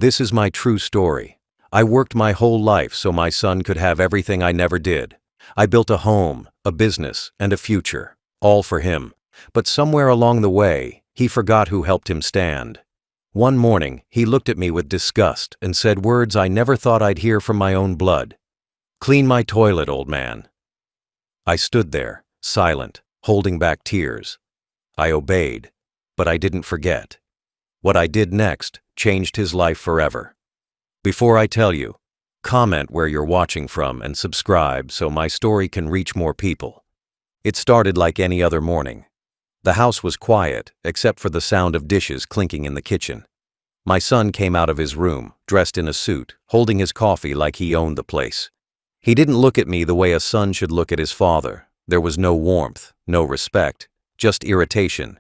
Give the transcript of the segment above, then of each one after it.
This is my true story. I worked my whole life so my son could have everything I never did. I built a home, a business, and a future, all for him. But somewhere along the way, he forgot who helped him stand. One morning, he looked at me with disgust and said words I never thought I'd hear from my own blood. "Clean my toilet, old man." I stood there, silent, holding back tears. I obeyed, but I didn't forget. What I did next changed his life forever. Before I tell you, comment where you're watching from and subscribe so my story can reach more people. It started like any other morning. The house was quiet, except for the sound of dishes clinking in the kitchen. My son came out of his room, dressed in a suit, holding his coffee like he owned the place. He didn't look at me the way a son should look at his father. There was no warmth, no respect, just irritation.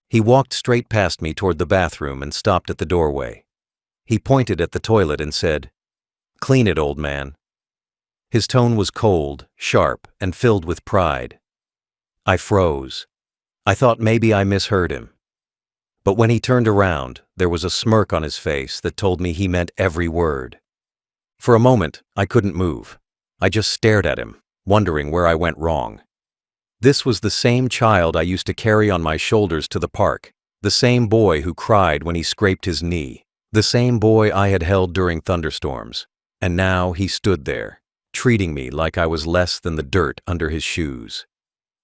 He walked straight past me toward the bathroom and stopped at the doorway. He pointed at the toilet and said, "Clean it, old man." His tone was cold, sharp, and filled with pride. I froze. I thought maybe I misheard him. But when he turned around, there was a smirk on his face that told me he meant every word. For a moment, I couldn't move. I just stared at him, wondering where I went wrong. This was the same child I used to carry on my shoulders to the park, the same boy who cried when he scraped his knee, the same boy I had held during thunderstorms. And now he stood there, treating me like I was less than the dirt under his shoes.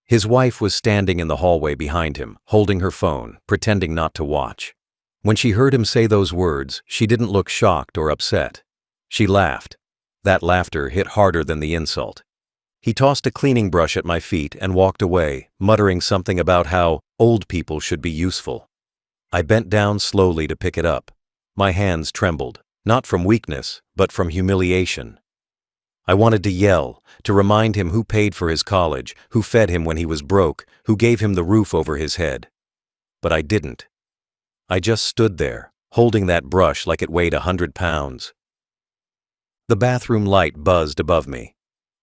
His wife was standing in the hallway behind him, holding her phone, pretending not to watch. When she heard him say those words, she didn't look shocked or upset. She laughed. That laughter hit harder than the insult. He tossed a cleaning brush at my feet and walked away, muttering something about how old people should be useful. I bent down slowly to pick it up. My hands trembled, not from weakness, but from humiliation. I wanted to yell, to remind him who paid for his college, who fed him when he was broke, who gave him the roof over his head. But I didn't. I just stood there, holding that brush like it weighed 100 pounds. The bathroom light buzzed above me.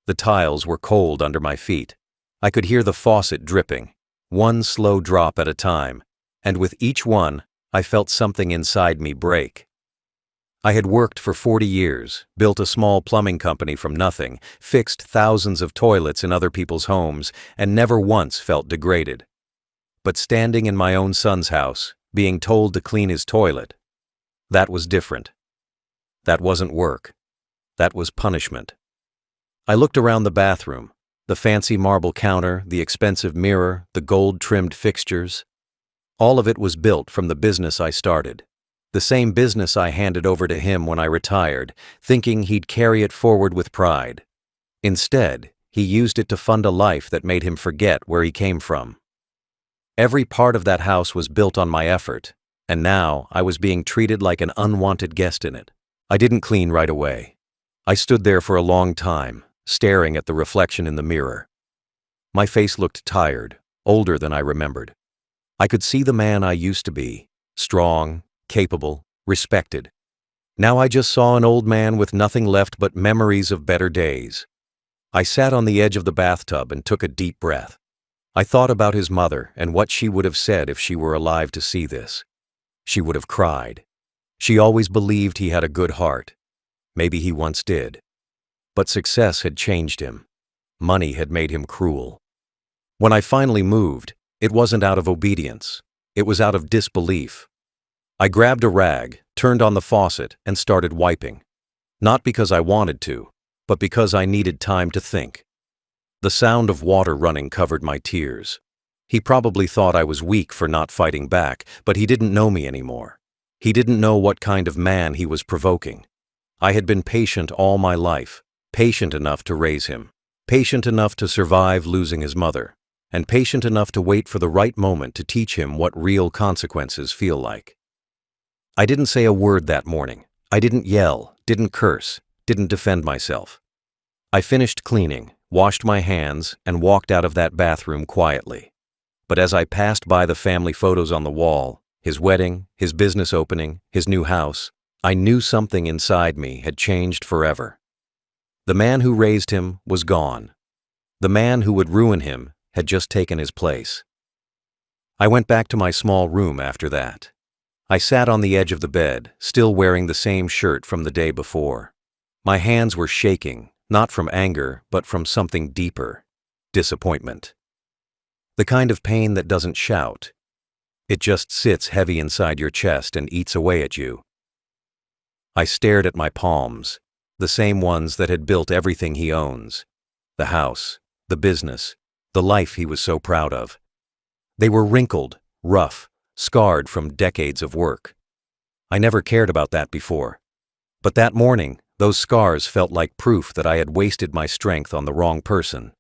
The tiles were cold under my feet. I could hear the faucet dripping, one slow drop at a time, and with each one, I felt something inside me break. I had worked for 40 years, built a small plumbing company from nothing, fixed thousands of toilets in other people's homes, and never once felt degraded. But standing in my own son's house, being told to clean his toilet, that was different. That wasn't work. That was punishment. I looked around the bathroom, the fancy marble counter, the expensive mirror, the gold-trimmed fixtures. All of it was built from the business I started. The same business I handed over to him when I retired, thinking he'd carry it forward with pride. Instead, he used it to fund a life that made him forget where he came from. Every part of that house was built on my effort, and now I was being treated like an unwanted guest in it. I didn't clean right away. I stood there for a long time, staring at the reflection in the mirror. My face looked tired, older than I remembered. I could see the man I used to be, strong, capable, respected. Now I just saw an old man with nothing left but memories of better days. I sat on the edge of the bathtub and took a deep breath. I thought about his mother and what she would have said if she were alive to see this. She would have cried. She always believed he had a good heart. Maybe he once did. But success had changed him. Money had made him cruel. When I finally moved, it wasn't out of obedience. It was out of disbelief. I grabbed a rag, turned on the faucet, and started wiping. Not because I wanted to, but because I needed time to think. The sound of water running covered my tears. He probably thought I was weak for not fighting back, but he didn't know me anymore. He didn't know what kind of man he was provoking. I had been patient all my life, patient enough to raise him, patient enough to survive losing his mother, and patient enough to wait for the right moment to teach him what real consequences feel like. I didn't say a word that morning. I didn't yell, didn't curse, didn't defend myself. I finished cleaning, washed my hands, and walked out of that bathroom quietly. But as I passed by the family photos on the wall, his wedding, his business opening, his new house, I knew something inside me had changed forever. The man who raised him was gone. The man who would ruin him had just taken his place. I went back to my small room after that. I sat on the edge of the bed, still wearing the same shirt from the day before. My hands were shaking, not from anger, but from something deeper: disappointment. The kind of pain that doesn't shout. It just sits heavy inside your chest and eats away at you. I stared at my palms, the same ones that had built everything he owns: the house, the business, the life he was so proud of. They were wrinkled, rough, scarred from decades of work. I never cared about that before. But that morning, those scars felt like proof that I had wasted my strength on the wrong person.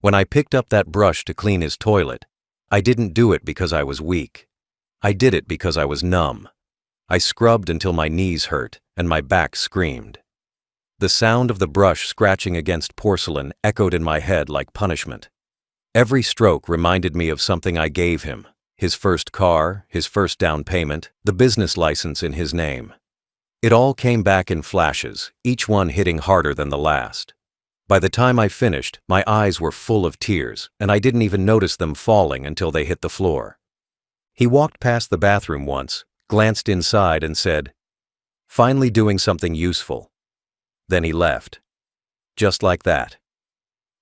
When I picked up that brush to clean his toilet, I didn't do it because I was weak. I did it because I was numb. I scrubbed until my knees hurt and my back screamed. The sound of the brush scratching against porcelain echoed in my head like punishment. Every stroke reminded me of something I gave him: his first car, his first down payment, the business license in his name. It all came back in flashes, each one hitting harder than the last. By the time I finished, my eyes were full of tears, and I didn't even notice them falling until they hit the floor. He walked past the bathroom once, glanced inside and said, "Finally doing something useful." Then he left. Just like that.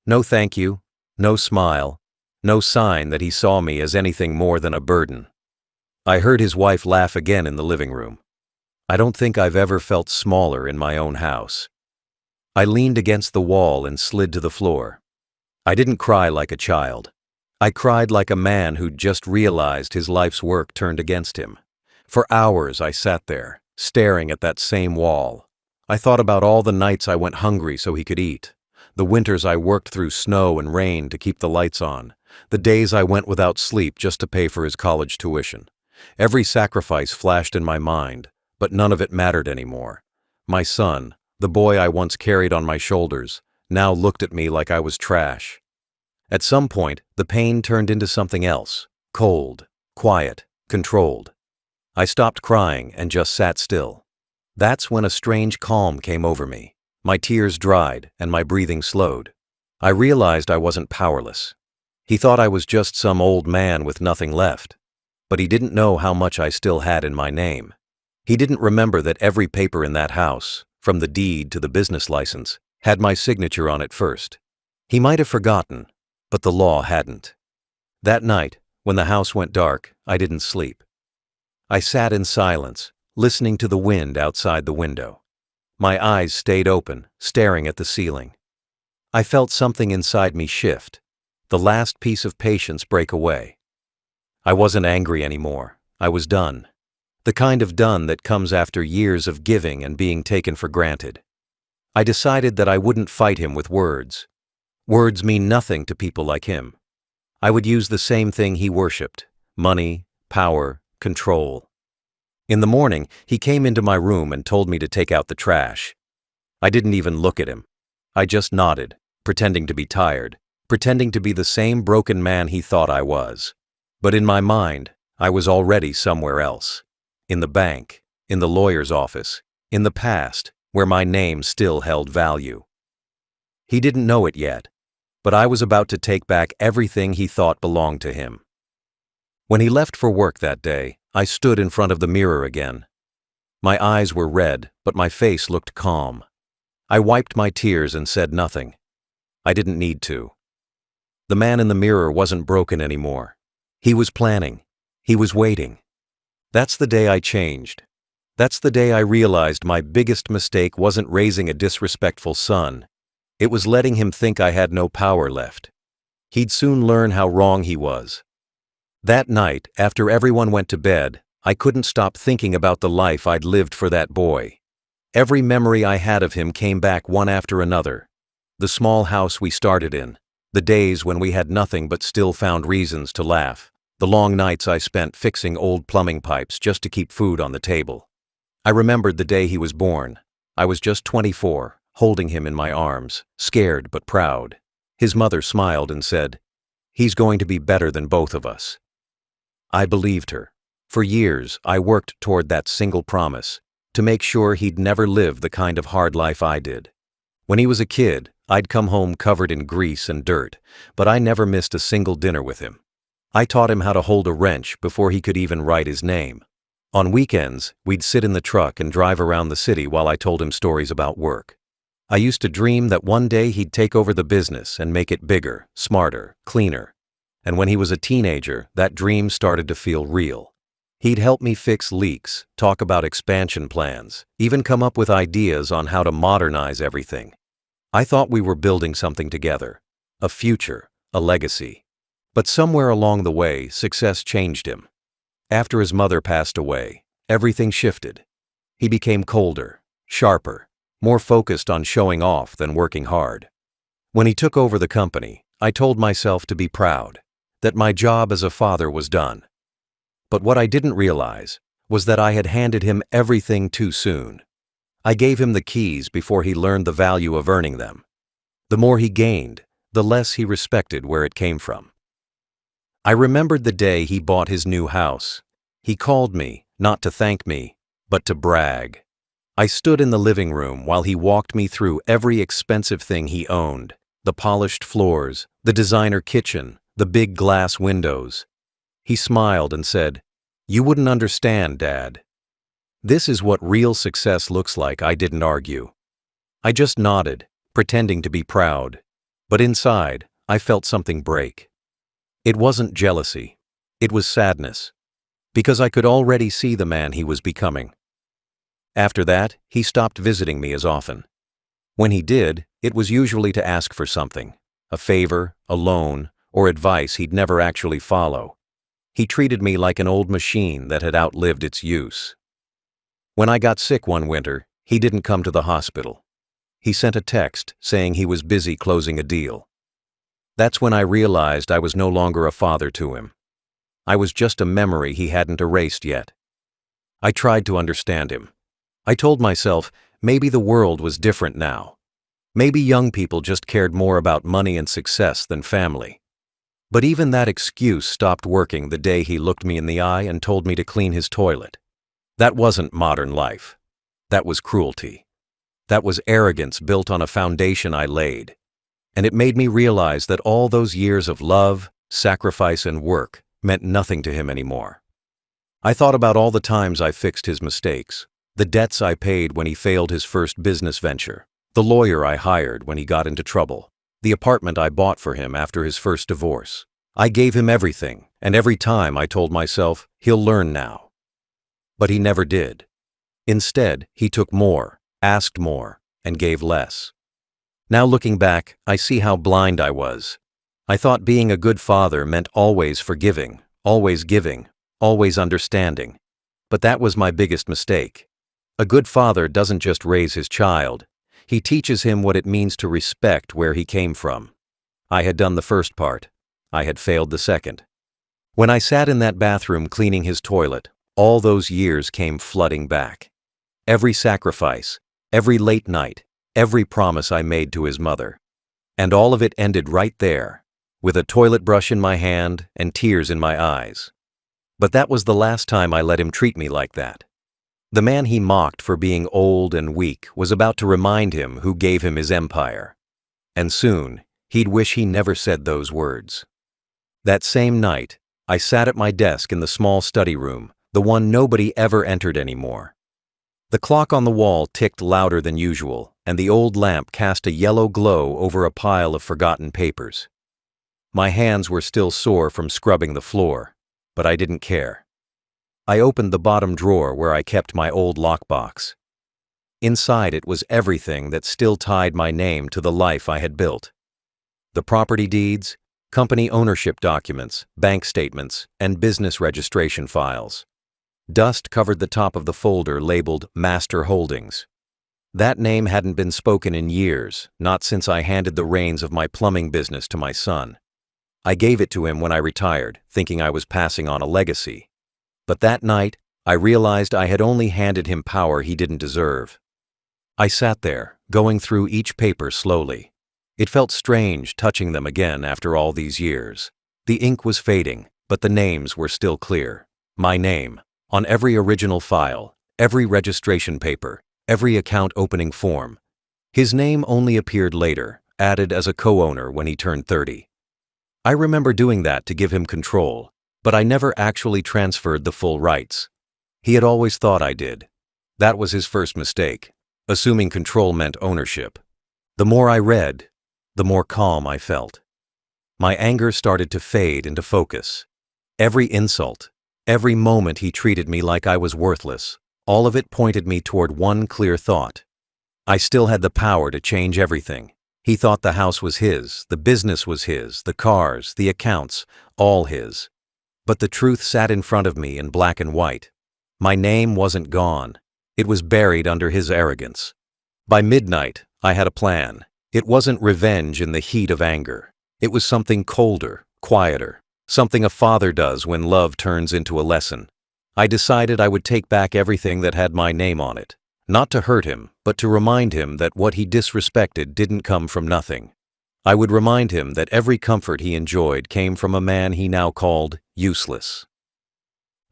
No thank you, no smile, no sign that he saw me as anything more than a burden. I heard his wife laugh again in the living room. I don't think I've ever felt smaller in my own house. I leaned against the wall and slid to the floor. I didn't cry like a child. I cried like a man who'd just realized his life's work turned against him. For hours I sat there, staring at that same wall. I thought about all the nights I went hungry so he could eat, the winters I worked through snow and rain to keep the lights on, the days I went without sleep just to pay for his college tuition. Every sacrifice flashed in my mind, but none of it mattered anymore. My son, the boy I once carried on my shoulders, now looked at me like I was trash. At some point, the pain turned into something else: cold, quiet, controlled. I stopped crying and just sat still. That's when a strange calm came over me. My tears dried and my breathing slowed. I realized I wasn't powerless. He thought I was just some old man with nothing left. But he didn't know how much I still had in my name. He didn't remember that every paper in that house, from the deed to the business license, had my signature on it first. He might have forgotten, but the law hadn't. That night, when the house went dark, I didn't sleep. I sat in silence, listening to the wind outside the window. My eyes stayed open, staring at the ceiling. I felt something inside me shift, the last piece of patience break away. I wasn't angry anymore. I was done. The kind of done that comes after years of giving and being taken for granted. I decided that I wouldn't fight him with words. Words mean nothing to people like him. I would use the same thing he worshipped: money, power, control. In the morning, he came into my room and told me to take out the trash. I didn't even look at him. I just nodded, pretending to be tired, pretending to be the same broken man he thought I was. But in my mind, I was already somewhere else. In the bank, in the lawyer's office, in the past, where my name still held value. He didn't know it yet, but I was about to take back everything he thought belonged to him. When he left for work that day, I stood in front of the mirror again. My eyes were red, but my face looked calm. I wiped my tears and said nothing. I didn't need to. The man in the mirror wasn't broken anymore. He was planning. He was waiting. That's the day I changed. That's the day I realized my biggest mistake wasn't raising a disrespectful son. It was letting him think I had no power left. He'd soon learn how wrong he was. That night, after everyone went to bed, I couldn't stop thinking about the life I'd lived for that boy. Every memory I had of him came back one after another. The small house we started in, the days when we had nothing but still found reasons to laugh, the long nights I spent fixing old plumbing pipes just to keep food on the table. I remembered the day he was born. I was just 24, holding him in my arms, scared but proud. His mother smiled and said, "He's going to be better than both of us." I believed her. For years, I worked toward that single promise, to make sure he'd never live the kind of hard life I did. When he was a kid, I'd come home covered in grease and dirt, but I never missed a single dinner with him. I taught him how to hold a wrench before he could even write his name. On weekends, we'd sit in the truck and drive around the city while I told him stories about work. I used to dream that one day he'd take over the business and make it bigger, smarter, cleaner. And when he was a teenager, that dream started to feel real. He'd help me fix leaks, talk about expansion plans, even come up with ideas on how to modernize everything. I thought we were building something together, a future, a legacy. But somewhere along the way, success changed him. After his mother passed away, everything shifted. He became colder, sharper, more focused on showing off than working hard. When he took over the company, I told myself to be proud, that my job as a father was done. But what I didn't realize was that I had handed him everything too soon. I gave him the keys before he learned the value of earning them. The more he gained, the less he respected where it came from. I remembered the day he bought his new house. He called me, not to thank me, but to brag. I stood in the living room while he walked me through every expensive thing he owned, the polished floors, the designer kitchen, the big glass windows. He smiled and said, "You wouldn't understand, Dad." This is what real success looks like. I didn't argue. I just nodded, pretending to be proud. But inside, I felt something break. It wasn't jealousy. It was sadness. Because I could already see the man he was becoming. After that, he stopped visiting me as often. When he did, it was usually to ask for something, a favor, a loan, or advice he'd never actually follow. He treated me like an old machine that had outlived its use. When I got sick one winter, he didn't come to the hospital. He sent a text saying he was busy closing a deal. That's when I realized I was no longer a father to him. I was just a memory he hadn't erased yet. I tried to understand him. I told myself maybe the world was different now. Maybe young people just cared more about money and success than family. But even that excuse stopped working the day he looked me in the eye and told me to clean his toilet. That wasn't modern life. That was cruelty. That was arrogance built on a foundation I laid. And it made me realize that all those years of love, sacrifice, and work meant nothing to him anymore. I thought about all the times I fixed his mistakes, the debts I paid when he failed his first business venture, the lawyer I hired when he got into trouble, the apartment I bought for him after his first divorce. I gave him everything, and every time I told myself, he'll learn now. But he never did. Instead, he took more, asked more, and gave less. Now looking back, I see how blind I was. I thought being a good father meant always forgiving, always giving, always understanding. But that was my biggest mistake. A good father doesn't just raise his child. He teaches him what it means to respect where he came from. I had done the first part. I had failed the second. When I sat in that bathroom cleaning his toilet, all those years came flooding back. Every sacrifice, every late night, every promise I made to his mother. And all of it ended right there, with a toilet brush in my hand and tears in my eyes. But that was the last time I let him treat me like that. The man he mocked for being old and weak was about to remind him who gave him his empire. And soon, he'd wish he never said those words. That same night, I sat at my desk in the small study room, the one nobody ever entered anymore. The clock on the wall ticked louder than usual, and the old lamp cast a yellow glow over a pile of forgotten papers. My hands were still sore from scrubbing the floor, but I didn't care. I opened the bottom drawer where I kept my old lockbox. Inside it was everything that still tied my name to the life I had built. The property deeds, company ownership documents, bank statements, and business registration files. Dust covered the top of the folder labeled Master Holdings. That name hadn't been spoken in years, not since I handed the reins of my plumbing business to my son. I gave it to him when I retired, thinking I was passing on a legacy. But that night, I realized I had only handed him power he didn't deserve. I sat there, going through each paper slowly. It felt strange touching them again after all these years. The ink was fading, but the names were still clear. My name, on every original file, every registration paper, every account opening form. His name only appeared later, added as a co-owner when he turned 30. I remember doing that to give him control, but I never actually transferred the full rights. He had always thought I did. That was his first mistake, assuming control meant ownership. The more I read, the more calm I felt. My anger started to fade into focus. Every insult, every moment he treated me like I was worthless, all of it pointed me toward one clear thought. I still had the power to change everything. He thought the house was his, the business was his, the cars, the accounts, all his. But the truth sat in front of me in black and white. My name wasn't gone. It was buried under his arrogance. By midnight, I had a plan. It wasn't revenge in the heat of anger. It was something colder, quieter, something a father does when love turns into a lesson. I decided I would take back everything that had my name on it. Not to hurt him, but to remind him that what he disrespected didn't come from nothing. I would remind him that every comfort he enjoyed came from a man he now called useless.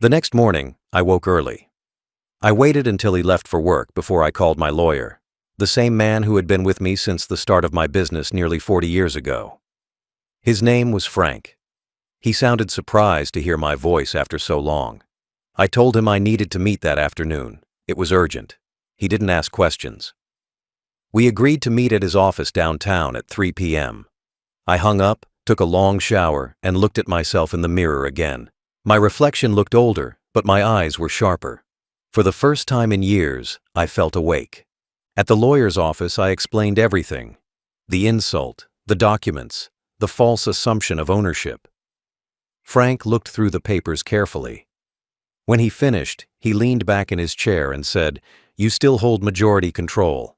The next morning, I woke early. I waited until he left for work before I called my lawyer, the same man who had been with me since the start of my business nearly 40 years ago. His name was Frank. He sounded surprised to hear my voice after so long. I told him I needed to meet that afternoon. It was urgent. He didn't ask questions. We agreed to meet at his office downtown at 3 p.m. I hung up, took a long shower, and looked at myself in the mirror again. My reflection looked older, but my eyes were sharper. For the first time in years, I felt awake. At the lawyer's office, I explained everything. The insult, the documents, the false assumption of ownership. Frank looked through the papers carefully. When he finished, he leaned back in his chair and said, "You still hold majority control."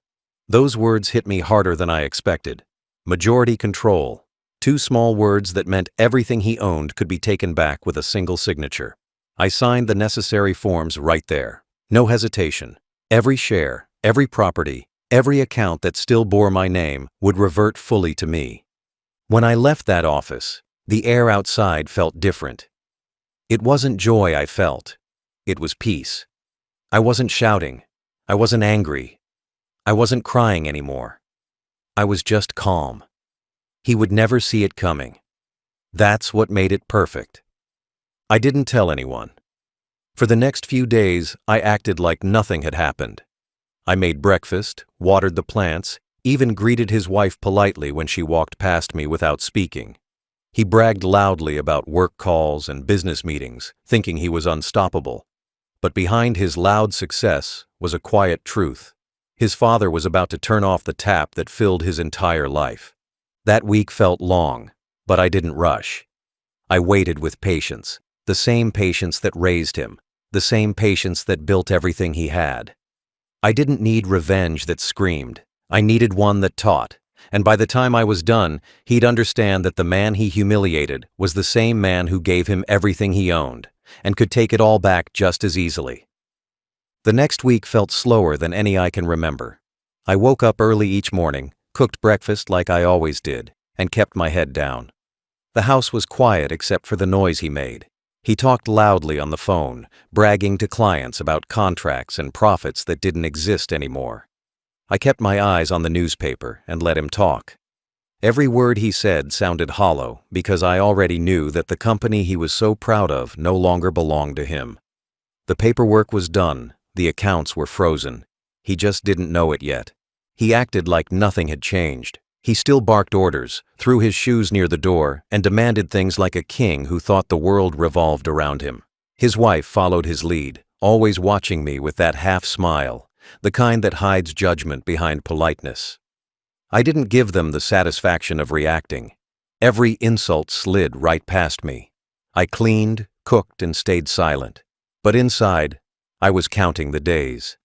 Those words hit me harder than I expected. Majority control. Two small words that meant everything he owned could be taken back with a single signature. I signed the necessary forms right there. No hesitation. Every share, every property, every account that still bore my name would revert fully to me. When I left that office, the air outside felt different. It wasn't joy I felt. It was peace. I wasn't shouting. I wasn't angry. I wasn't crying anymore. I was just calm. He would never see it coming. That's what made it perfect. I didn't tell anyone. For the next few days, I acted like nothing had happened. I made breakfast, watered the plants, even greeted his wife politely when she walked past me without speaking. He bragged loudly about work calls and business meetings, thinking he was unstoppable. But behind his loud success was a quiet truth. His father was about to turn off the tap that filled his entire life. That week felt long, but I didn't rush. I waited with patience, the same patience that raised him, the same patience that built everything he had. I didn't need revenge that screamed. I needed one that taught. And by the time I was done, he'd understand that the man he humiliated was the same man who gave him everything he owned, and could take it all back just as easily. The next week felt slower than any I can remember. I woke up early each morning, cooked breakfast like I always did, and kept my head down. The house was quiet except for the noise he made. He talked loudly on the phone, bragging to clients about contracts and profits that didn't exist anymore. I kept my eyes on the newspaper and let him talk. Every word he said sounded hollow because I already knew that the company he was so proud of no longer belonged to him. The paperwork was done, the accounts were frozen. He just didn't know it yet. He acted like nothing had changed. He still barked orders, threw his shoes near the door, and demanded things like a king who thought the world revolved around him. His wife followed his lead, always watching me with that half smile, the kind that hides judgment behind politeness. I didn't give them the satisfaction of reacting. Every insult slid right past me. I cleaned, cooked, and stayed silent. But inside, I was counting the days.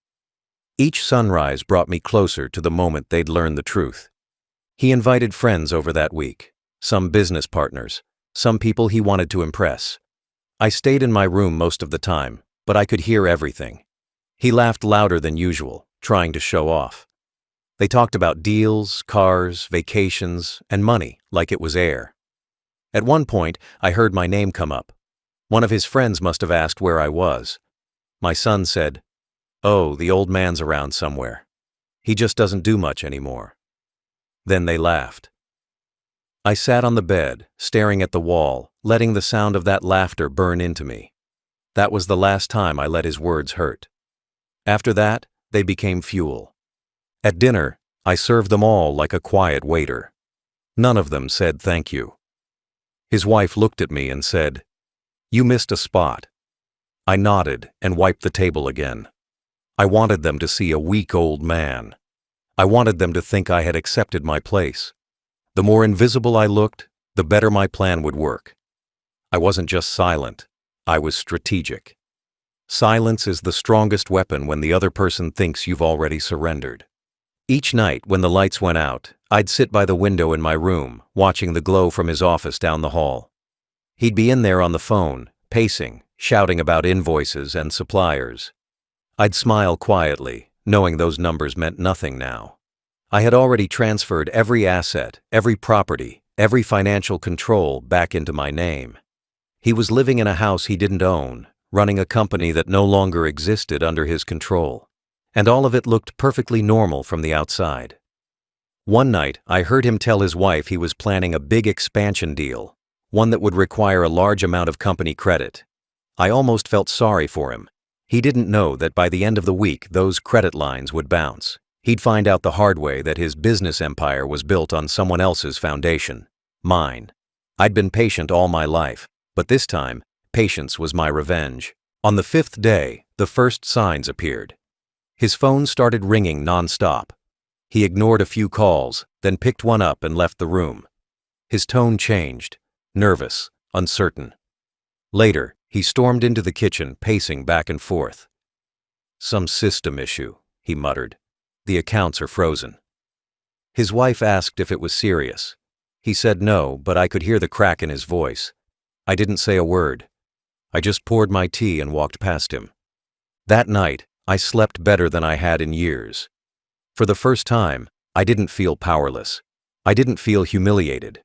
Each sunrise brought me closer to the moment they'd learn the truth. He invited friends over that week, some business partners, some people he wanted to impress. I stayed in my room most of the time, but I could hear everything. He laughed louder than usual, trying to show off. They talked about deals, cars, vacations, and money like it was air. At one point, I heard my name come up. One of his friends must have asked where I was. My son said, "Oh, the old man's around somewhere. He just doesn't do much anymore." Then they laughed. I sat on the bed, staring at the wall, letting the sound of that laughter burn into me. That was the last time I let his words hurt. After that, they became fuel. At dinner, I served them all like a quiet waiter. None of them said thank you. His wife looked at me and said, "You missed a spot." I nodded and wiped the table again. I wanted them to see a weak old man. I wanted them to think I had accepted my place. The more invisible I looked, the better my plan would work. I wasn't just silent, I was strategic. Silence is the strongest weapon when the other person thinks you've already surrendered. Each night when the lights went out, I'd sit by the window in my room, watching the glow from his office down the hall. He'd be in there on the phone, pacing, shouting about invoices and suppliers. I'd smile quietly, knowing those numbers meant nothing now. I had already transferred every asset, every property, every financial control back into my name. He was living in a house he didn't own, running a company that no longer existed under his control. And all of it looked perfectly normal from the outside. One night, I heard him tell his wife he was planning a big expansion deal, one that would require a large amount of company credit. I almost felt sorry for him. He didn't know that by the end of the week, those credit lines would bounce. He'd find out the hard way that his business empire was built on someone else's foundation, mine. I'd been patient all my life, but this time, patience was my revenge. On the 5th day, the first signs appeared. His phone started ringing nonstop. He ignored a few calls, then picked one up and left the room. His tone changed, nervous, uncertain. Later, he stormed into the kitchen, pacing back and forth. "Some system issue," he muttered. "The accounts are frozen." His wife asked if it was serious. He said no, but I could hear the crack in his voice. I didn't say a word. I just poured my tea and walked past him. That night, I slept better than I had in years. For the first time, I didn't feel powerless. I didn't feel humiliated.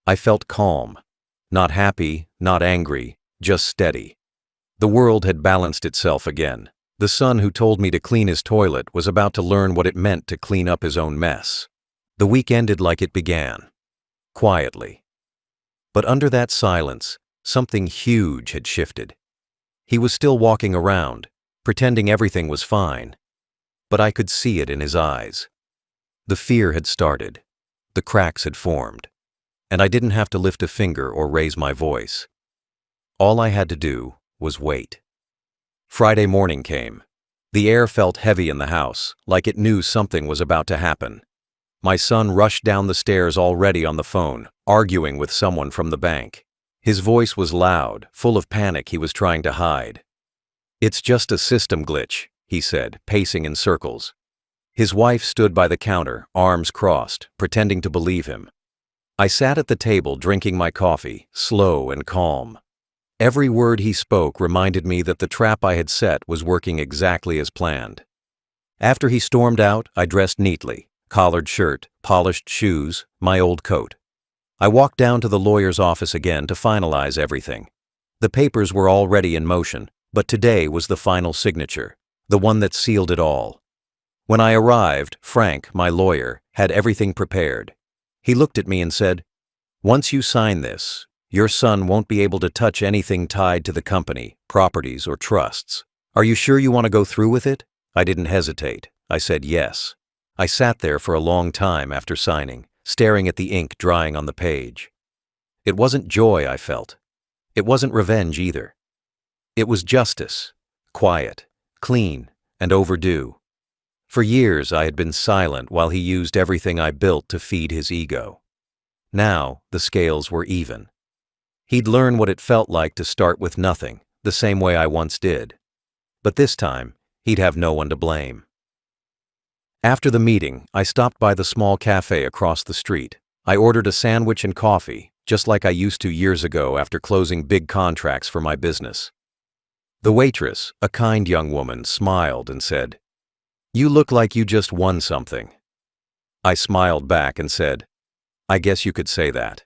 I felt calm. Not happy, not angry, just steady. The world had balanced itself again. The son who told me to clean his toilet was about to learn what it meant to clean up his own mess. The week ended like it began. Quietly. But under that silence, something huge had shifted. He was still walking around, pretending everything was fine. But I could see it in his eyes. The fear had started. The cracks had formed. And I didn't have to lift a finger or raise my voice. All I had to do was wait. Friday morning came. The air felt heavy in the house, like it knew something was about to happen. My son rushed down the stairs already on the phone, arguing with someone from the bank. His voice was loud, full of panic he was trying to hide. "It's just a system glitch," he said, pacing in circles. His wife stood by the counter, arms crossed, pretending to believe him. I sat at the table drinking my coffee, slow and calm. Every word he spoke reminded me that the trap I had set was working exactly as planned. After he stormed out, I dressed neatly, collared shirt, polished shoes, my old coat. I walked down to the lawyer's office again to finalize everything. The papers were already in motion, but today was the final signature, the one that sealed it all. When I arrived, Frank, my lawyer, had everything prepared. He looked at me and said, "Once you sign this, your son won't be able to touch anything tied to the company, properties, or trusts. Are you sure you want to go through with it?" I didn't hesitate. I said yes. I sat there for a long time after signing, staring at the ink drying on the page. It wasn't joy I felt. It wasn't revenge either. It was justice, quiet, clean, and overdue. For years I had been silent while he used everything I built to feed his ego. Now the scales were even. He'd learn what it felt like to start with nothing, the same way I once did. But this time, he'd have no one to blame. After the meeting, I stopped by the small cafe across the street. I ordered a sandwich and coffee, just like I used to years ago after closing big contracts for my business. The waitress, a kind young woman, smiled and said, "You look like you just won something." I smiled back and said, "I guess you could say that."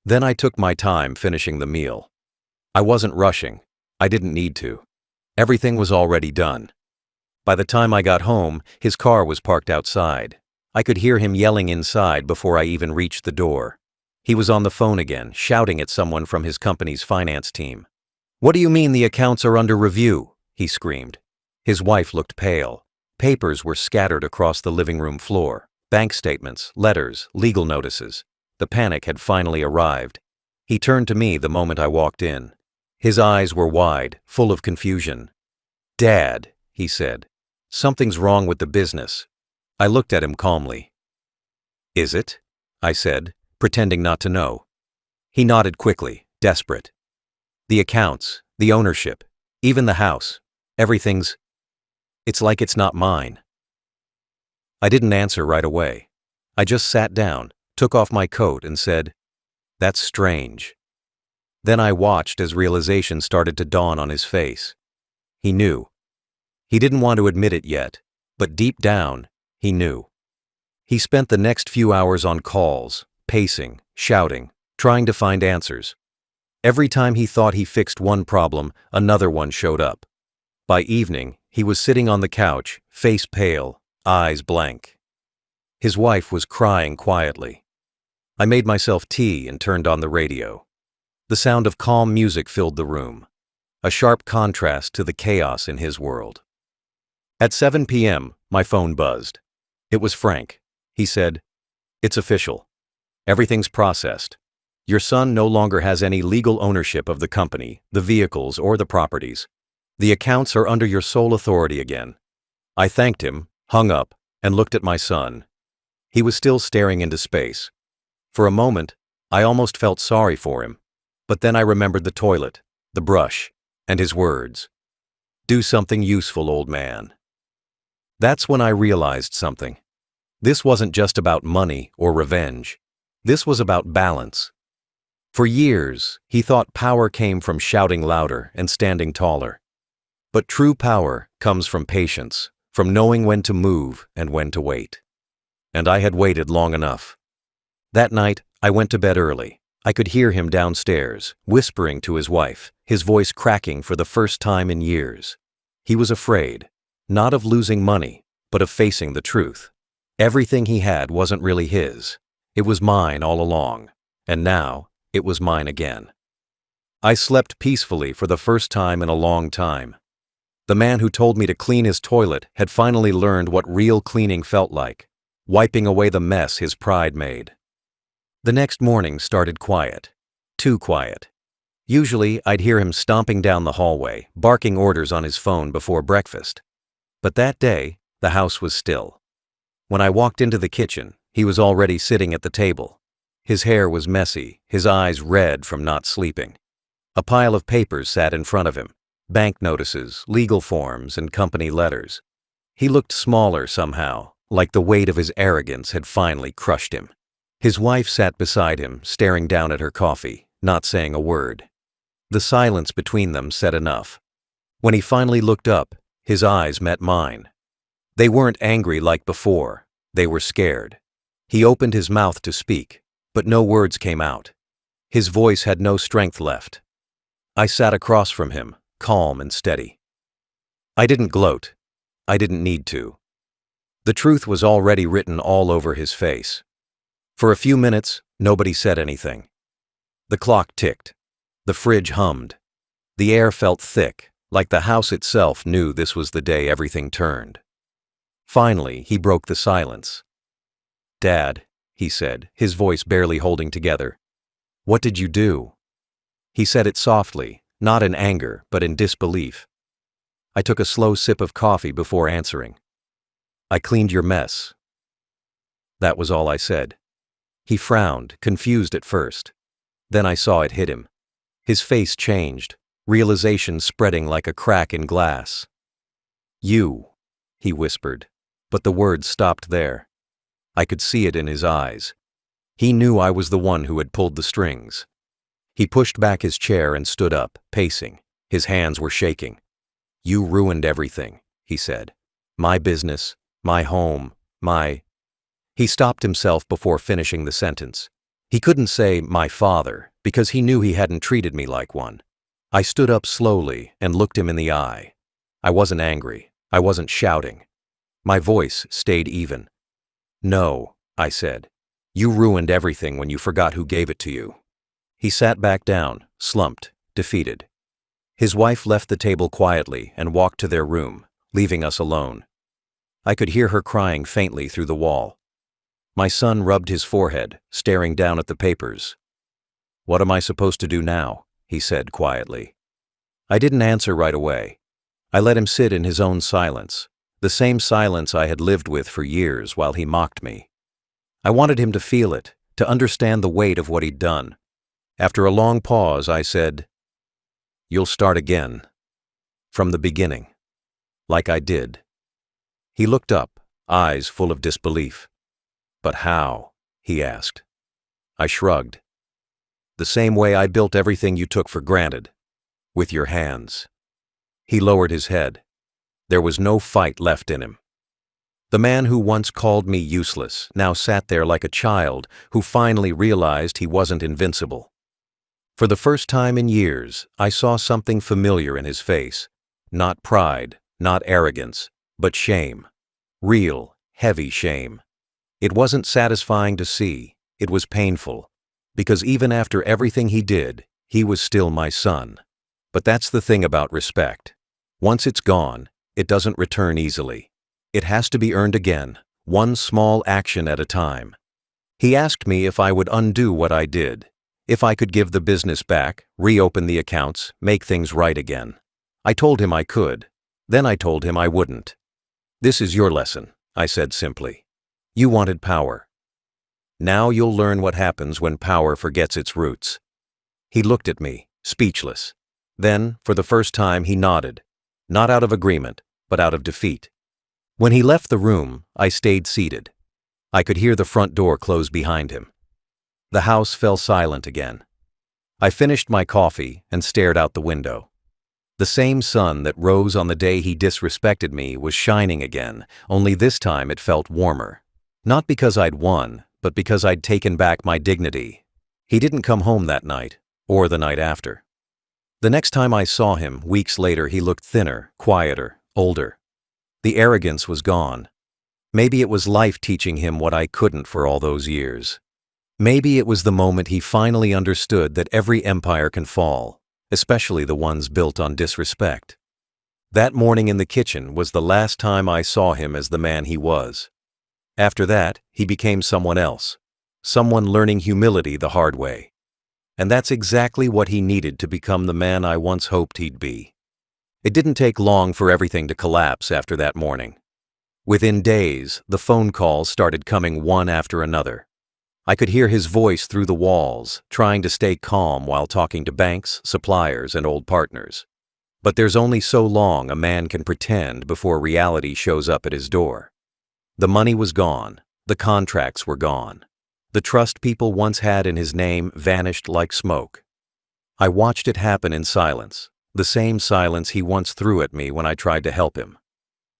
Then I took my time finishing the meal. I wasn't rushing. I didn't need to. Everything was already done. By the time I got home, his car was parked outside. I could hear him yelling inside before I even reached the door. He was on the phone again, shouting at someone from his company's finance team. "What do you mean the accounts are under review?" he screamed. His wife looked pale. Papers were scattered across the living room floor. Bank statements, letters, legal notices. The panic had finally arrived. He turned to me the moment I walked in. His eyes were wide, full of confusion. "Dad," he said, "something's wrong with the business." I looked at him calmly. "Is it?" I said, pretending not to know. He nodded quickly, desperate. "The accounts, the ownership, even the house, everything's... It's like it's not mine." I didn't answer right away. I just sat down, took off my coat and said, "That's strange." Then I watched as realization started to dawn on his face. He knew. He didn't want to admit it yet, but deep down, he knew. He spent the next few hours on calls, pacing, shouting, trying to find answers. Every time he thought he fixed one problem, another one showed up. By evening, he was sitting on the couch, face pale, eyes blank. His wife was crying quietly. I made myself tea and turned on the radio. The sound of calm music filled the room, a sharp contrast to the chaos in his world. At 7 p.m., my phone buzzed. It was Frank. He said, "It's official. Everything's processed. Your son no longer has any legal ownership of the company, the vehicles, or the properties. The accounts are under your sole authority again." I thanked him, hung up, and looked at my son. He was still staring into space. For a moment, I almost felt sorry for him, but then I remembered the toilet, the brush, and his words. "Do something useful, old man." That's when I realized something. This wasn't just about money or revenge. This was about balance. For years, he thought power came from shouting louder and standing taller. But true power comes from patience, from knowing when to move and when to wait. And I had waited long enough. That night, I went to bed early. I could hear him downstairs, whispering to his wife, his voice cracking for the first time in years. He was afraid, not of losing money, but of facing the truth. Everything he had wasn't really his. It was mine all along, and now it was mine again. I slept peacefully for the first time in a long time. The man who told me to clean his toilet had finally learned what real cleaning felt like, wiping away the mess his pride made. The next morning started quiet, too quiet. Usually, I'd hear him stomping down the hallway, barking orders on his phone before breakfast. But that day, the house was still. When I walked into the kitchen, he was already sitting at the table. His hair was messy, his eyes red from not sleeping. A pile of papers sat in front of him, bank notices, legal forms, and company letters. He looked smaller somehow, like the weight of his arrogance had finally crushed him. His wife sat beside him, staring down at her coffee, not saying a word. The silence between them said enough. When he finally looked up, his eyes met mine. They weren't angry like before, they were scared. He opened his mouth to speak, but no words came out. His voice had no strength left. I sat across from him, calm and steady. I didn't gloat. I didn't need to. The truth was already written all over his face. For a few minutes, nobody said anything. The clock ticked. The fridge hummed. The air felt thick, like the house itself knew this was the day everything turned. Finally, he broke the silence. "Dad," he said, his voice barely holding together. "What did you do?" He said it softly, not in anger, but in disbelief. I took a slow sip of coffee before answering. "I cleaned your mess." That was all I said. He frowned, confused at first. Then I saw it hit him. His face changed, realization spreading like a crack in glass. "You," he whispered, but the words stopped there. I could see it in his eyes. He knew I was the one who had pulled the strings. He pushed back his chair and stood up, pacing. His hands were shaking. "You ruined everything," he said. "My business, my home, my..." He stopped himself before finishing the sentence. He couldn't say "my father" because he knew he hadn't treated me like one. I stood up slowly and looked him in the eye. I wasn't angry. I wasn't shouting. My voice stayed even. "No," I said. "You ruined everything when you forgot who gave it to you." He sat back down, slumped, defeated. His wife left the table quietly and walked to their room, leaving us alone. I could hear her crying faintly through the wall. My son rubbed his forehead, staring down at the papers. "What am I supposed to do now?" he said quietly. I didn't answer right away. I let him sit in his own silence, the same silence I had lived with for years while he mocked me. I wanted him to feel it, to understand the weight of what he'd done. After a long pause, I said, "You'll start again. From the beginning. Like I did." He looked up, eyes full of disbelief. "But how?" he asked. I shrugged. "The same way I built everything you took for granted. With your hands." He lowered his head. There was no fight left in him. The man who once called me useless now sat there like a child who finally realized he wasn't invincible. For the first time in years, I saw something familiar in his face. Not pride, not arrogance, but shame. Real, heavy shame. It wasn't satisfying to see, it was painful. Because even after everything he did, he was still my son. But that's the thing about respect. Once it's gone, it doesn't return easily. It has to be earned again, one small action at a time. He asked me if I would undo what I did, if I could give the business back, reopen the accounts, make things right again. I told him I could. Then I told him I wouldn't. "This is your lesson," I said simply. "You wanted power. Now you'll learn what happens when power forgets its roots." He looked at me, speechless. Then, for the first time, he nodded, not out of agreement, but out of defeat. When he left the room, I stayed seated. I could hear the front door close behind him. The house fell silent again. I finished my coffee and stared out the window. The same sun that rose on the day he disrespected me was shining again, only this time it felt warmer. Not because I'd won, but because I'd taken back my dignity. He didn't come home that night, or the night after. The next time I saw him, weeks later, he looked thinner, quieter, older. The arrogance was gone. Maybe it was life teaching him what I couldn't for all those years. Maybe it was the moment he finally understood that every empire can fall, especially the ones built on disrespect. That morning in the kitchen was the last time I saw him as the man he was. After that, he became someone else, someone learning humility the hard way. And that's exactly what he needed to become the man I once hoped he'd be. It didn't take long for everything to collapse after that morning. Within days, the phone calls started coming one after another. I could hear his voice through the walls, trying to stay calm while talking to banks, suppliers, and old partners. But there's only so long a man can pretend before reality shows up at his door. The money was gone. The contracts were gone. The trust people once had in his name vanished like smoke. I watched it happen in silence, the same silence he once threw at me when I tried to help him.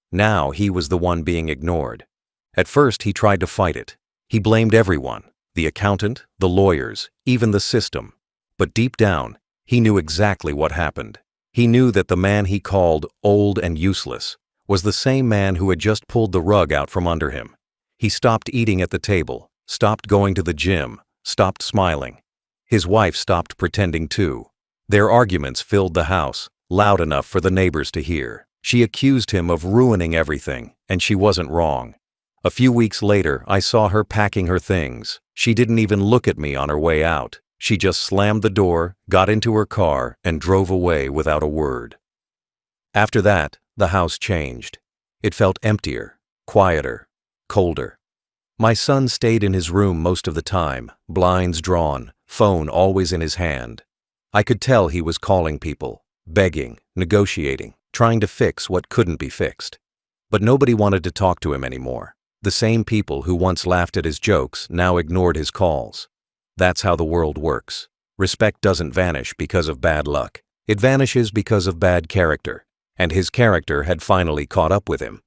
Now he was the one being ignored. At first he tried to fight it. He blamed everyone, the accountant, the lawyers, even the system. But deep down, he knew exactly what happened. He knew that the man he called old and useless was the same man who had just pulled the rug out from under him. He stopped eating at the table, stopped going to the gym, stopped smiling. His wife stopped pretending too. Their arguments filled the house, loud enough for the neighbors to hear. She accused him of ruining everything, and she wasn't wrong. A few weeks later, I saw her packing her things. She didn't even look at me on her way out. She just slammed the door, got into her car, and drove away without a word. After that, the house changed. It felt emptier, quieter, colder. My son stayed in his room most of the time, blinds drawn, phone always in his hand. I could tell he was calling people, begging, negotiating, trying to fix what couldn't be fixed. But nobody wanted to talk to him anymore. The same people who once laughed at his jokes now ignored his calls. That's how the world works. Respect doesn't vanish because of bad luck. It vanishes because of bad character. And his character had finally caught up with him.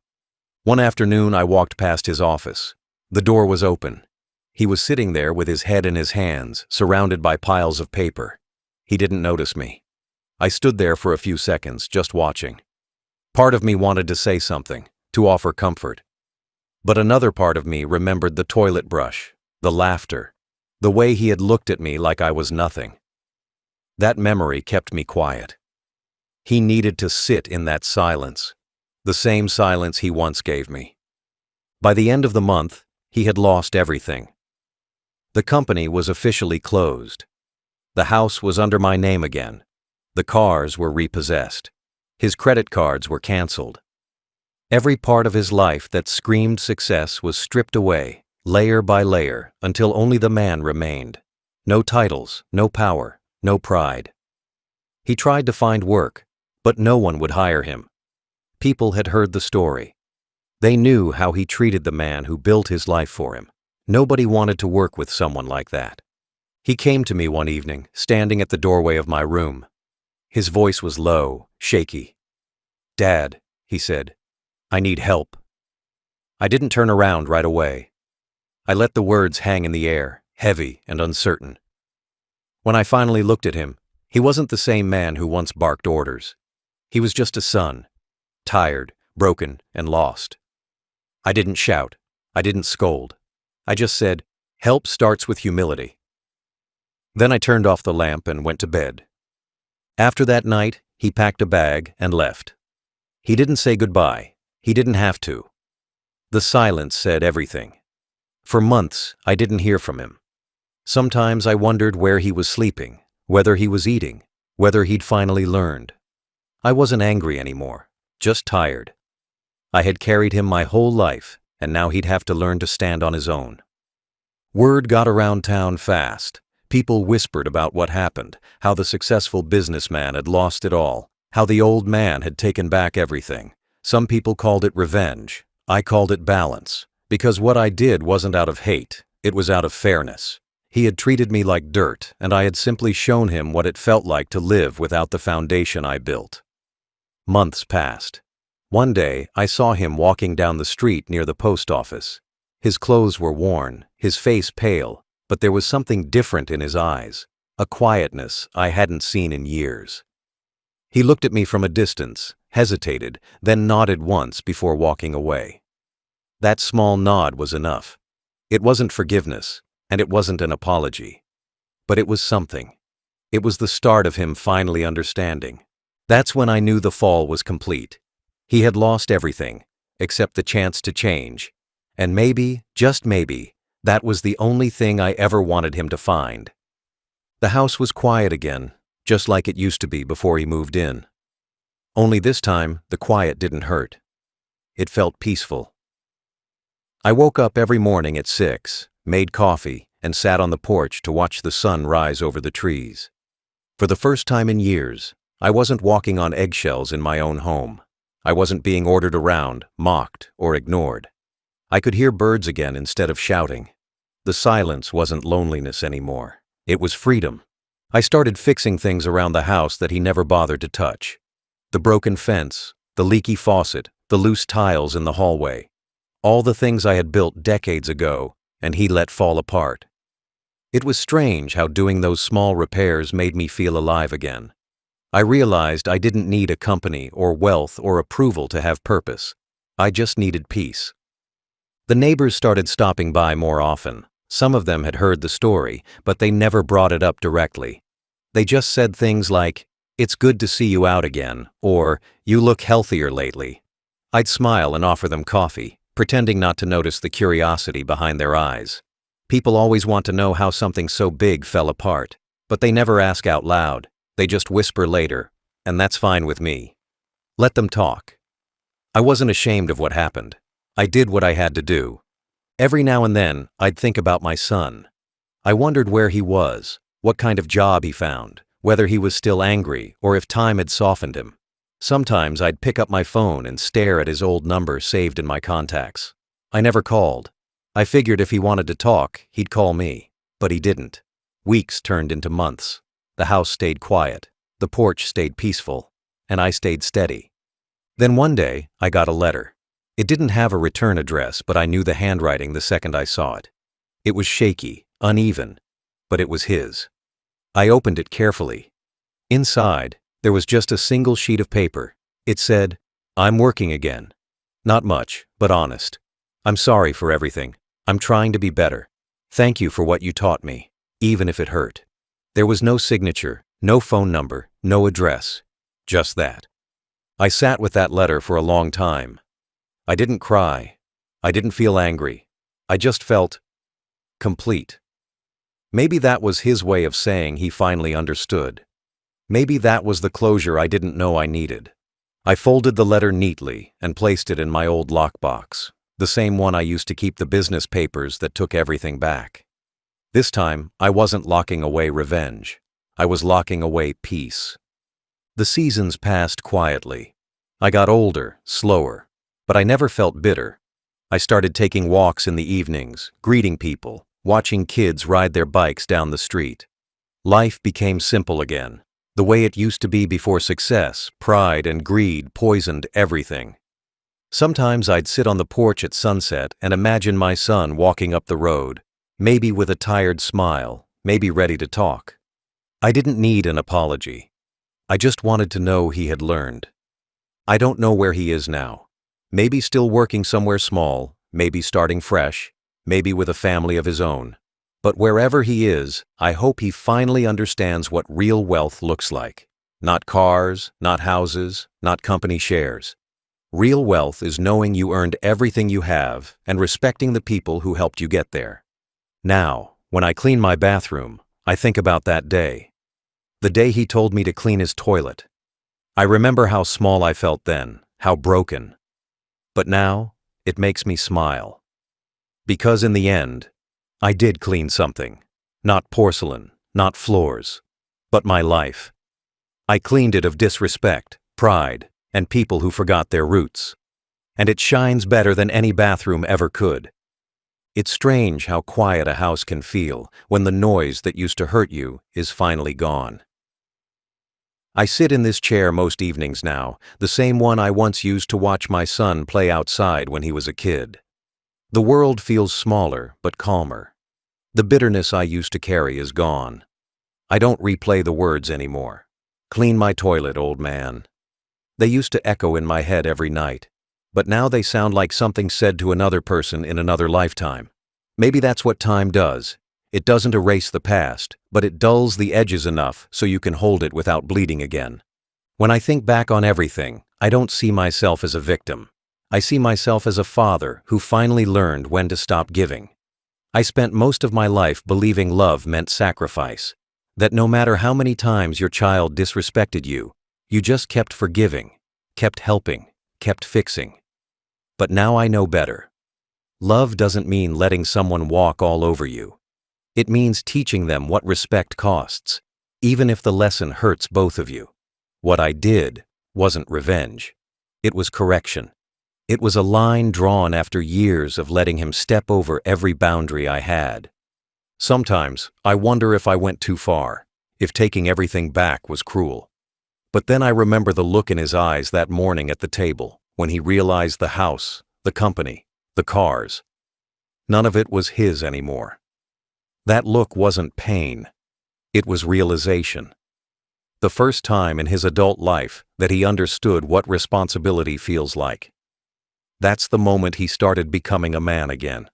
One afternoon I walked past his office. The door was open. He was sitting there with his head in his hands, surrounded by piles of paper. He didn't notice me. I stood there for a few seconds, just watching. Part of me wanted to say something, to offer comfort. But another part of me remembered the toilet brush, the laughter, the way he had looked at me like I was nothing. That memory kept me quiet. He needed to sit in that silence. The same silence he once gave me. By the end of the month, he had lost everything. The company was officially closed. The house was under my name again. The cars were repossessed. His credit cards were canceled. Every part of his life that screamed success was stripped away, layer by layer, until only the man remained. No titles, no power, no pride. He tried to find work, but no one would hire him. People had heard the story. They knew how he treated the man who built his life for him. Nobody wanted to work with someone like that. He came to me one evening, standing at the doorway of my room. His voice was low, shaky. "Dad," he said, "I need help." I didn't turn around right away. I let the words hang in the air, heavy and uncertain. When I finally looked at him, he wasn't the same man who once barked orders. He was just a son, tired, broken, and lost. I didn't shout. I didn't scold. I just said, "Help starts with humility." Then I turned off the lamp and went to bed. After that night, he packed a bag and left. He didn't say goodbye. He didn't have to. The silence said everything. For months, I didn't hear from him. Sometimes I wondered where he was sleeping, whether he was eating, whether he'd finally learned. I wasn't angry anymore, just tired. I had carried him my whole life, and now he'd have to learn to stand on his own. Word got around town fast. People whispered about what happened, how the successful businessman had lost it all, how the old man had taken back everything. Some people called it revenge. I called it balance, because what I did wasn't out of hate, it was out of fairness. He had treated me like dirt, and I had simply shown him what it felt like to live without the foundation I built. Months passed. One day, I saw him walking down the street near the post office. His clothes were worn, his face pale, but there was something different in his eyes, a quietness I hadn't seen in years. He looked at me from a distance, hesitated, then nodded once before walking away. That small nod was enough. It wasn't forgiveness, and it wasn't an apology. But it was something. It was the start of him finally understanding. That's when I knew the fall was complete. He had lost everything, except the chance to change. And maybe, just maybe, that was the only thing I ever wanted him to find. The house was quiet again, just like it used to be before he moved in. Only this time, the quiet didn't hurt. It felt peaceful. I woke up every morning at 6, made coffee, and sat on the porch to watch the sun rise over the trees. For the first time in years, I wasn't walking on eggshells in my own home. I wasn't being ordered around, mocked, or ignored. I could hear birds again instead of shouting. The silence wasn't loneliness anymore. It was freedom. I started fixing things around the house that he never bothered to touch. The broken fence, the leaky faucet, the loose tiles in the hallway. All the things I had built decades ago, and he let fall apart. It was strange how doing those small repairs made me feel alive again. I realized I didn't need a company or wealth or approval to have purpose. I just needed peace. The neighbors started stopping by more often. Some of them had heard the story, but they never brought it up directly. They just said things like, "It's good to see you out again," or "You look healthier lately." I'd smile and offer them coffee, pretending not to notice the curiosity behind their eyes. People always want to know how something so big fell apart, but they never ask out loud. They just whisper later, and that's fine with me. Let them talk. I wasn't ashamed of what happened. I did what I had to do. Every now and then, I'd think about my son. I wondered where he was, what kind of job he found, whether he was still angry or if time had softened him. Sometimes I'd pick up my phone and stare at his old number saved in my contacts. I never called. I figured if he wanted to talk, he'd call me, but he didn't. Weeks turned into months. The house stayed quiet, the porch stayed peaceful, and I stayed steady. Then one day, I got a letter. It didn't have a return address, but I knew the handwriting the second I saw it. It was shaky, uneven, but it was his. I opened it carefully. Inside, there was just a single sheet of paper. It said, "I'm working again. Not much, but honest. I'm sorry for everything. I'm trying to be better. Thank you for what you taught me, even if it hurt." There was no signature, no phone number, no address. Just that. I sat with that letter for a long time. I didn't cry. I didn't feel angry. I just felt complete. Maybe that was his way of saying he finally understood. Maybe that was the closure I didn't know I needed. I folded the letter neatly and placed it in my old lockbox, the same one I used to keep the business papers that took everything back. This time, I wasn't locking away revenge. I was locking away peace. The seasons passed quietly. I got older, slower, but I never felt bitter. I started taking walks in the evenings, greeting people, watching kids ride their bikes down the street. Life became simple again, the way it used to be before success, pride, and greed poisoned everything. Sometimes I'd sit on the porch at sunset and imagine my son walking up the road, maybe with a tired smile, maybe ready to talk. I didn't need an apology. I just wanted to know he had learned. I don't know where he is now. Maybe still working somewhere small, maybe starting fresh, maybe with a family of his own. But wherever he is, I hope he finally understands what real wealth looks like. Not cars, not houses, not company shares. Real wealth is knowing you earned everything you have and respecting the people who helped you get there. Now, when I clean my bathroom, I think about that day. The day he told me to clean his toilet. I remember how small I felt then, how broken. But now, it makes me smile. Because in the end, I did clean something. Not porcelain, not floors, but my life. I cleaned it of disrespect, pride, and people who forgot their roots. And it shines better than any bathroom ever could. It's strange how quiet a house can feel when the noise that used to hurt you is finally gone. I sit in this chair most evenings now, the same one I once used to watch my son play outside when he was a kid. The world feels smaller but calmer. The bitterness I used to carry is gone. I don't replay the words anymore. Clean my toilet, old man. They used to echo in my head every night, but now they sound like something said to another person in another lifetime. Maybe that's what time does. It doesn't erase the past, but it dulls the edges enough so you can hold it without bleeding again. When I think back on everything, I don't see myself as a victim. I see myself as a father who finally learned when to stop giving. I spent most of my life believing love meant sacrifice, that no matter how many times your child disrespected you, you just kept forgiving, kept helping, kept fixing. But now I know better. Love doesn't mean letting someone walk all over you. It means teaching them what respect costs, even if the lesson hurts both of you. What I did wasn't revenge. It was correction. It was a line drawn after years of letting him step over every boundary I had. Sometimes I wonder if I went too far, if taking everything back was cruel. But then I remember the look in his eyes that morning at the table, when he realized the house, the company, the cars. None of it was his anymore. That look wasn't pain. It was realization. The first time in his adult life that he understood what responsibility feels like. That's the moment he started becoming a man again.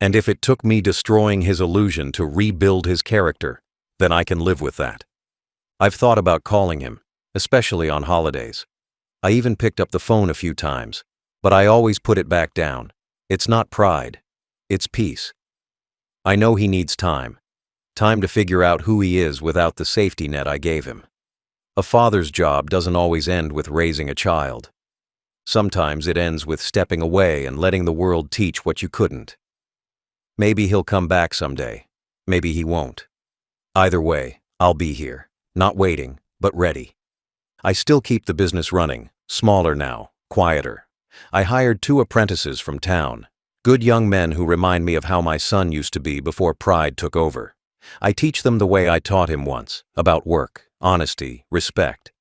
And if it took me destroying his illusion to rebuild his character, then I can live with that. I've thought about calling him, especially on holidays. I even picked up the phone a few times, but I always put it back down. It's not pride. It's peace. I know he needs time. Time to figure out who he is without the safety net I gave him. A father's job doesn't always end with raising a child. Sometimes it ends with stepping away and letting the world teach what you couldn't. Maybe he'll come back someday. Maybe he won't. Either way, I'll be here, not waiting, but ready. I still keep the business running, smaller now, quieter. I hired 2 apprentices from town, good young men who remind me of how my son used to be before pride took over. I teach them the way I taught him once, about work, honesty, respect.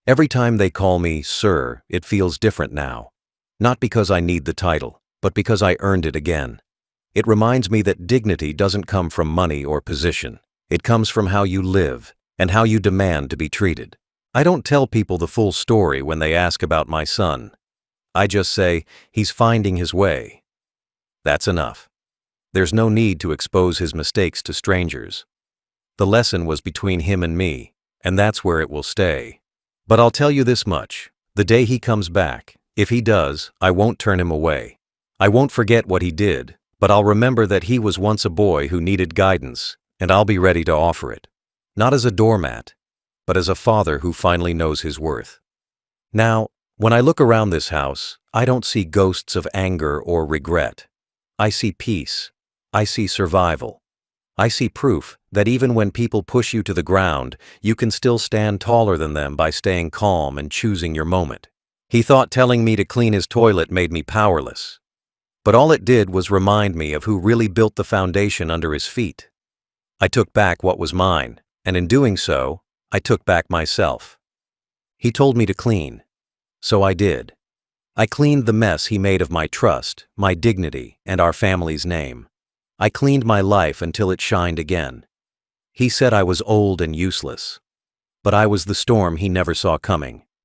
Every time they call me sir, it feels different now. Not because I need the title, but because I earned it again. It reminds me that dignity doesn't come from money or position. It comes from how you live and how you demand to be treated. I don't tell people the full story when they ask about my son. I just say, he's finding his way. That's enough. There's no need to expose his mistakes to strangers. The lesson was between him and me, and that's where it will stay. But I'll tell you this much. The day he comes back, if he does, I won't turn him away. I won't forget what he did, but I'll remember that he was once a boy who needed guidance, and I'll be ready to offer it. Not as a doormat, but as a father who finally knows his worth. Now, when I look around this house, I don't see ghosts of anger or regret. I see peace. I see survival. I see proof that even when people push you to the ground, you can still stand taller than them by staying calm and choosing your moment. He thought telling me to clean his toilet made me powerless. But all it did was remind me of who really built the foundation under his feet. I took back what was mine, and in doing so, I took back myself. He told me to clean. So I did. I cleaned the mess he made of my trust, my dignity, and our family's name. I cleaned my life until it shined again. He said I was old and useless. But I was the storm he never saw coming.